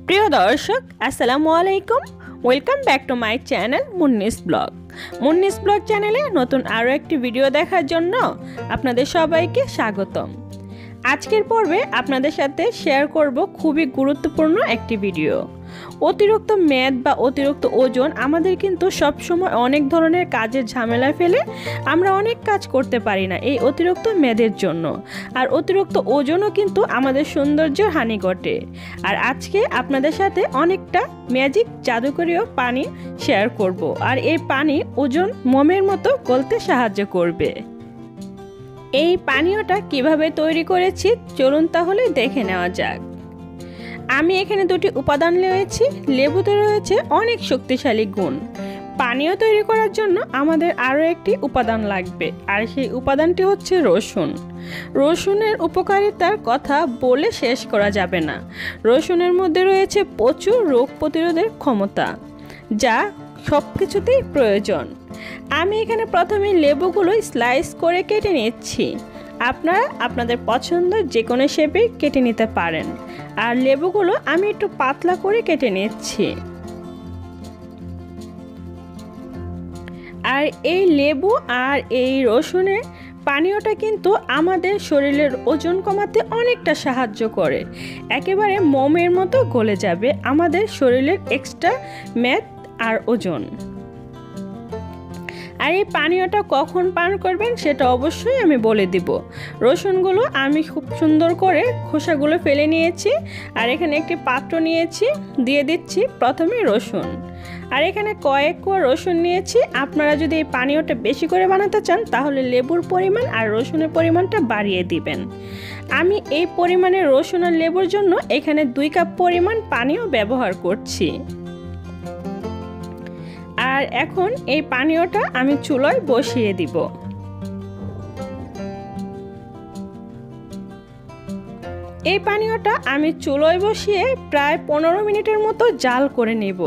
প্রিয় দর্শক আসসালামু আলাইকুম। Welcome back to my channel মুন্নিস blog. মুন্নিস blog চ্যানেলে নতুন আরও একটি ভিডিও দেখার জন্য আপনাদের সবাইকে স্বাগতম। আজকের পর্বে আপনাদের সাথে শেয়ার করব খুবই গুরুত্বপূর্ণ একটি ভিডিও। অতিরিক্ত মেদ বা অতিরিক্ত ওজন আমাদের কিন্তু সবসময় অনেক ধরনের কাজের ঝামেলা ফেলে আমরা অনেক কাজ করতে পারি না এই অতিরিক্ত মেদের জন্য। আর অতিরিক্ত ওজনও কিন্তু আমাদের সৌন্দর্যের হানি ঘটে। আর আজকে আপনাদের সাথে অনেকটা ম্যাজিক জাদুকরীয় পানি শেয়ার করব। আর এই পানি ওজন মোমের মতো গলতে সাহায্য করবে। এই পানীয়টা কিভাবে তৈরি করেছি চলুন তাহলে দেখে নেওয়া যাক। আমি এখানে দুটি উপাদান নিয়েছি। লেবুতে রয়েছে অনেক শক্তিশালী গুণ। পানীয় তৈরি করার জন্য আমাদের আরও একটি উপাদান লাগবে, আর সেই উপাদানটি হচ্ছে রসুন। রসুনের উপকারিতার কথা বলে শেষ করা যাবে না। রসুনের মধ্যে রয়েছে প্রচুর রোগ প্রতিরোধের ক্ষমতা, যা সব কিছুতেই প্রয়োজন। আমি এখানে প্রথমে লেবুগুলো স্লাইস করে কেটে নিচ্ছি। আপনারা আপনাদের পছন্দের যে কোনো শেপে কেটে নিতে পারেন। আর লেবুগুলো আমি একটু পাতলা করে কেটে নিচ্ছি। আর এই লেবু আর এই রসুনের পানীয়টা কিন্তু আমাদের শরীরের ওজন কমাতে অনেকটা সাহায্য করে। একেবারে মোমের মতো গলে যাবে আমাদের শরীরের এক্সট্রা মেদ আর ওজন। আর এই পানীয়টা কখন পান করবেন সেটা অবশ্যই আমি বলে দিব। রসুনগুলো আমি খুব সুন্দর করে খোসাগুলো ফেলে নিয়েছি। আর এখানে একটি পাত্র নিয়েছি, দিয়ে দিচ্ছি প্রথমে রসুন। আর এখানে কয়েক কোয়া রসুন নিয়েছি। আপনারা যদি এই পানীয়টা বেশি করে বানাতে চান তাহলে লেবুর পরিমাণ আর রসুনের পরিমাণটা বাড়িয়ে দিবেন। আমি এই পরিমাণে রসুন আর লেবুর জন্য এখানে 2 কাপ পরিমাণ পানীয় ব্যবহার করছি। আর এখন এই পানীয়টা আমি চুলায় বসিয়ে দিব। এই পানীয়টা আমি চুলায় বসিয়ে প্রায় 15 মিনিটের মতো জাল করে নেব।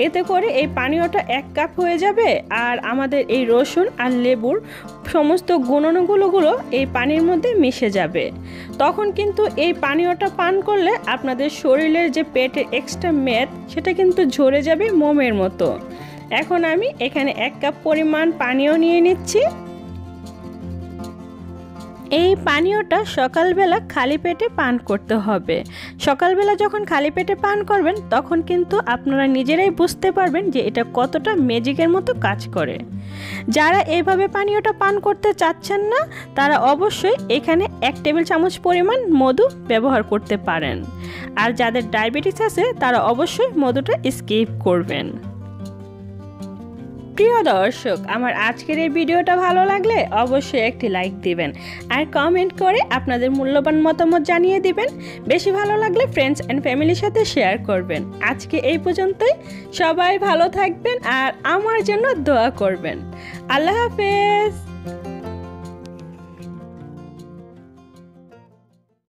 এতে করে এই পানীয়টা 1 কাপ হয়ে যাবে। আর আমাদের এই রসুন আর লেবুর সমস্ত গুণাগুণগুলো এই পানির মধ্যে মিশে যাবে। তখন কিন্তু এই পানীয়টা পান করলে আপনাদের শরীরের যে পেটের এক্সট্রা মেদ সেটা কিন্তু ঝরে যাবে মোমের মতো। এখন আমি এখানে 1 কাপ পরিমাণ পানীয় নিয়ে নিচ্ছি। এই পানীয়টা সকালবেলা খালি পেটে পান করতে হবে। সকালবেলা যখন খালি পেটে পান করবেন তখন কিন্তু আপনারা নিজেরাই বুঝতে পারবেন যে এটা কতটা ম্যাজিকের মতো কাজ করে। যারা এইভাবে পানীয়টা পান করতে চাচ্ছেন না তারা অবশ্যই এখানে 1 টেবিল চামচ পরিমাণ মধু ব্যবহার করতে পারেন। আর যাদের ডায়াবেটিস আছে তারা অবশ্যই মধুটা স্কিপ করবেন। প্রিয় দর্শক, আমার আজকের এই ভিডিওটা ভালো লাগলে অবশ্যই একটি লাইক দিবেন আর কমেন্ট করে আপনাদের মূল্যবান মতামত জানিয়ে দিবেন। বেশি ভালো লাগলে ফ্রেন্ডস অ্যান্ড ফ্যামিলির সাথে শেয়ার করবেন। আজকে এই পর্যন্তই। সবাই ভালো থাকবেন আর আমার জন্য দোয়া করবেন। আল্লাহ হাফেজ।